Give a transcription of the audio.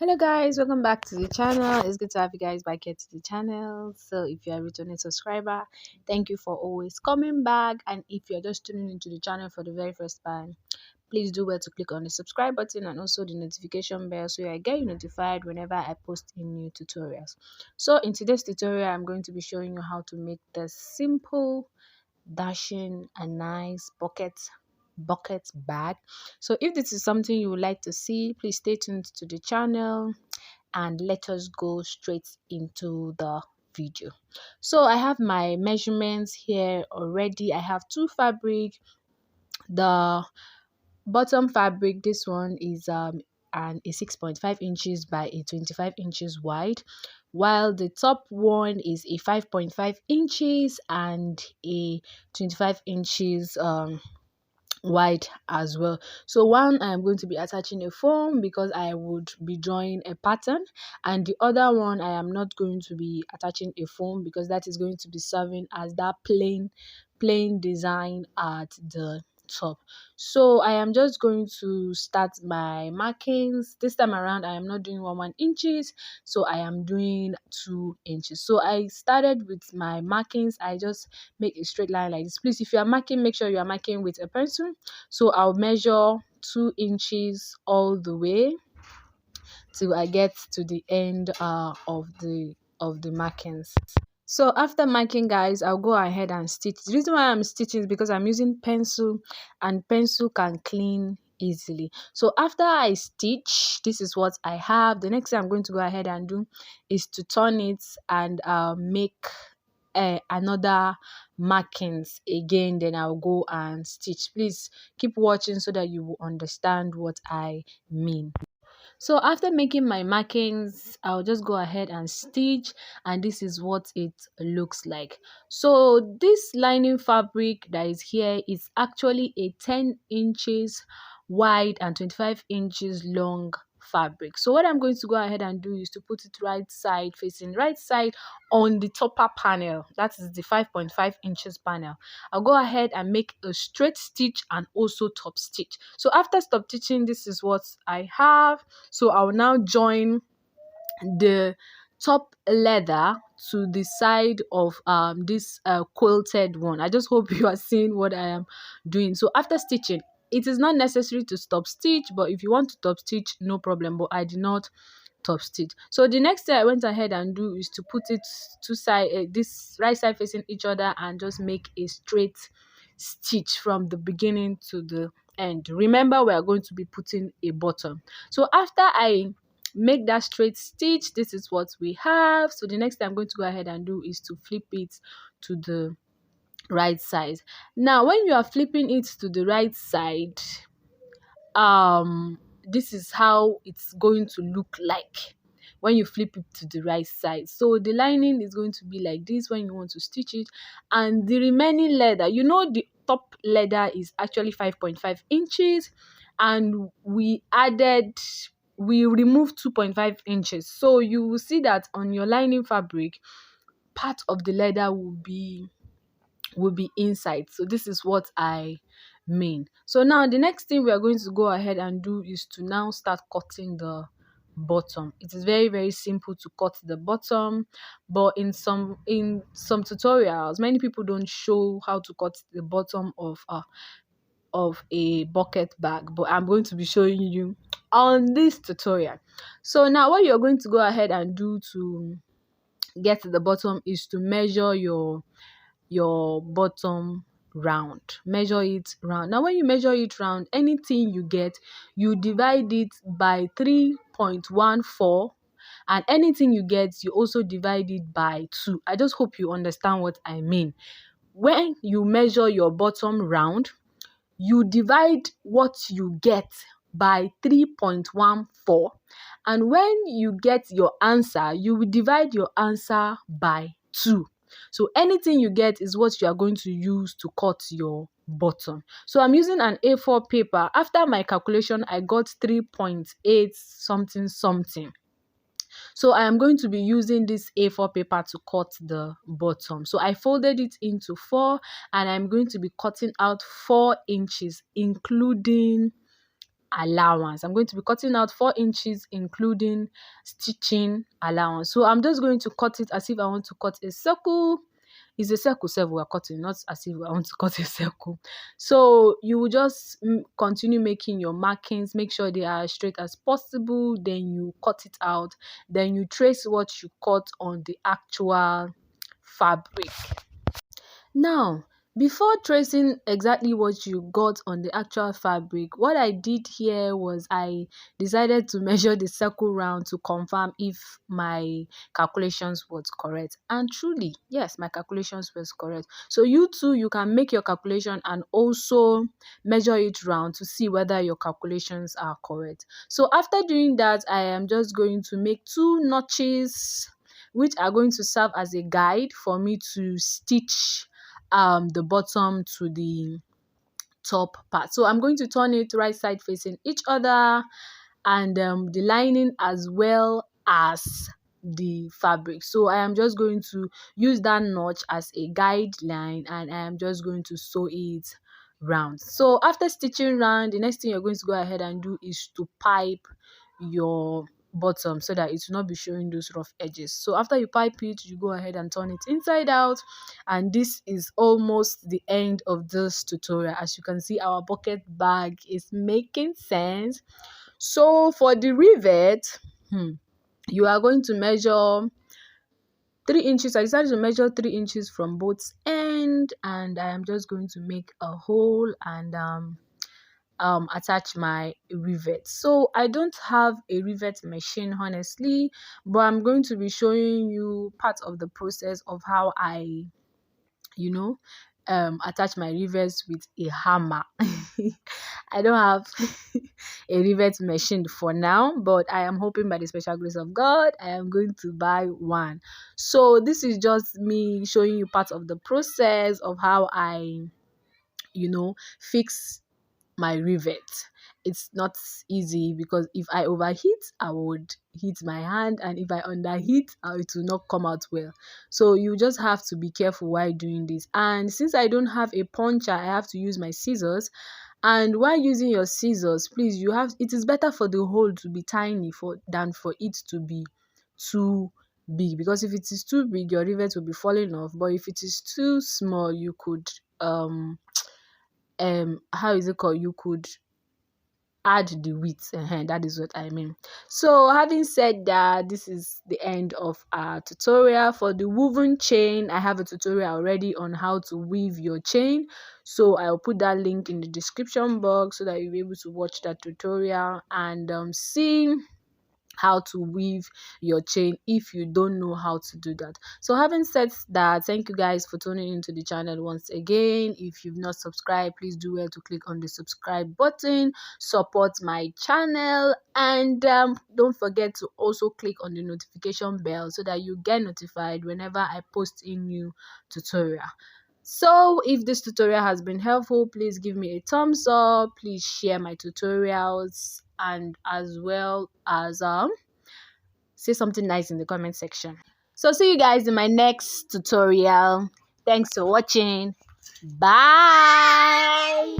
Hello guys, welcome back to the channel. It's good to have you guys back here to the channel. So if you're a returning subscriber, thank you for always coming back. And if you're just tuning into the channel for the very first time, please do well to click on the subscribe button and also the notification bell so I get you notified whenever I post in new tutorials. So in today's tutorial, I'm going to be showing you how to make the simple, dashing, and nice bucket bag. So if this is something you would like to see, please stay tuned to the channel and let us go straight into the video. So I have my measurements here already. I have two fabric. The bottom fabric, this one is and a 6.5 inches by a 25 inches wide, while the top one is a 5.5 inches and a 25 inches wide as well. So one, I'm going to be attaching a foam because I would be drawing a pattern, and the other one I am not going to be attaching a foam because that is going to be serving as that plain design at the top. So I am just going to start my markings. This time around I am not doing 1 inches, so I am doing 2 inches. So I started with my markings. I just make a straight line like this. Please, if you are marking, make sure you are marking with a pencil. So I'll measure 2 inches all the way till I get to the end of the markings. So after marking, guys, I'll go ahead and stitch. The reason why I'm stitching is because I'm using pencil, and pencil can clean easily. So after I stitch, this is what I have. The next thing I'm going to go ahead and do is to turn it and make another markings again. Then I'll go and stitch. Please keep watching so that you will understand what I mean. So after making my markings, I'll just go ahead and stitch, and this is what it looks like. So this lining fabric that is here is actually a 10 inches wide and 25 inches long fabric. So what I'm going to go ahead and do is to put it right side facing right side on the topper panel. That is the 5.5 inches panel. I'll go ahead and make a straight stitch and also top stitch. So after stop stitching, this is what I have. So I will now join the top leather to the side of this quilted one. I just hope you are seeing what I am doing. So after stitching, it is not necessary to stop stitch, but if you want to top stitch, no problem, but I did not top stitch. So the next thing I went ahead and do is to put it two side, this right side facing each other, and just make a straight stitch from the beginning to the end. Remember, we are going to be putting a bottom. So after I make that straight stitch, this is what we have. So the next thing I'm going to go ahead and do is to flip it to the right side. Now when you are flipping it to the right side, this is how it's going to look like when you flip it to the right side. So the lining is going to be like this when you want to stitch it, and the remaining leather, you know, the top leather is actually 5.5 inches, and we removed 2.5 inches. So you will see that on your lining fabric, part of the leather will be inside. So this is what I mean. So now the next thing we are going to go ahead and do is to now start cutting the bottom. It is very simple to cut the bottom, but in some tutorials, many people don't show how to cut the bottom of a bucket bag, but I'm going to be showing you on this tutorial. So now what you're going to go ahead and do to get to the bottom is to measure your bottom round. Measure it round. Now when you measure it round, anything you get, you divide it by 3.14, and anything you get, you also divide it by 2. I just hope you understand what I mean. When you measure your bottom round, you divide what you get by 3.14, and when you get your answer, you will divide your answer by 2. So anything you get is what you are going to use to cut your bottom. So I'm using an A4 paper. After my calculation, I got 3.8 something. So I am going to be using this A4 paper to cut the bottom. So I folded it into 4, and I'm going to be cutting out 4 inches, including allowance. I'm going to be cutting out 4 inches including stitching allowance. So I'm just going to cut it as if I want to cut a circle. It's a circle self we're cutting, not as if I want to cut a circle. So you will just continue making your markings, make sure they are as straight as possible, then you cut it out, then you trace what you cut on the actual fabric. Now, before tracing exactly what you got on the actual fabric, what I did here was I decided to measure the circle round to confirm if my calculations was correct. And truly, yes, my calculations was correct. So you too, you can make your calculation and also measure it round to see whether your calculations are correct. So after doing that, I am just going to make 2 notches which are going to serve as a guide for me to stitch the bottom to the top part. So I'm going to turn it right side facing each other, and the lining as well as the fabric. So I am just going to use that notch as a guideline, and I am just going to sew it round. So after stitching round, the next thing you're going to go ahead and do is to pipe your bottom so that it will not be showing those rough edges. So after you pipe it, you go ahead and turn it inside out, and this is almost the end of this tutorial. As you can see, our bucket bag is making sense. So for the rivet, you are going to measure 3 inches. I decided to measure 3 inches from both ends, and I am just going to make a hole and attach my rivet. So I don't have a rivet machine honestly, but I'm going to be showing you part of the process of how I attach my rivets with a hammer. I don't have a rivet machine for now, but I am hoping by the special grace of God I am going to buy one. So this is just me showing you part of the process of how I fix my rivet. It's not easy because if I overheat, I would hit my hand, and if I underheat, it will not come out well. So you just have to be careful while doing this. And since I don't have a puncher, I have to use my scissors. And while using your scissors, please, it is better for the hole to be tiny than for it to be too big, because if it is too big, your rivet will be falling off. But if it is too small, you could how is it called, you could add the width. That is what I mean. So having said that, this is the end of our tutorial. For the woven chain, I have a tutorial already on how to weave your chain, so I'll put that link in the description box so that you'll be able to watch that tutorial and see how to weave your chain if you don't know how to do that. So having said that, thank you guys for tuning into the channel once again. If you've not subscribed, please do well to click on the subscribe button, support my channel, and don't forget to also click on the notification bell so that you get notified whenever I post a new tutorial. So if this tutorial has been helpful, please give me a thumbs up, please share my tutorials, and as well as say something nice in the comment section. So see you guys in my next tutorial. Thanks for watching. Bye.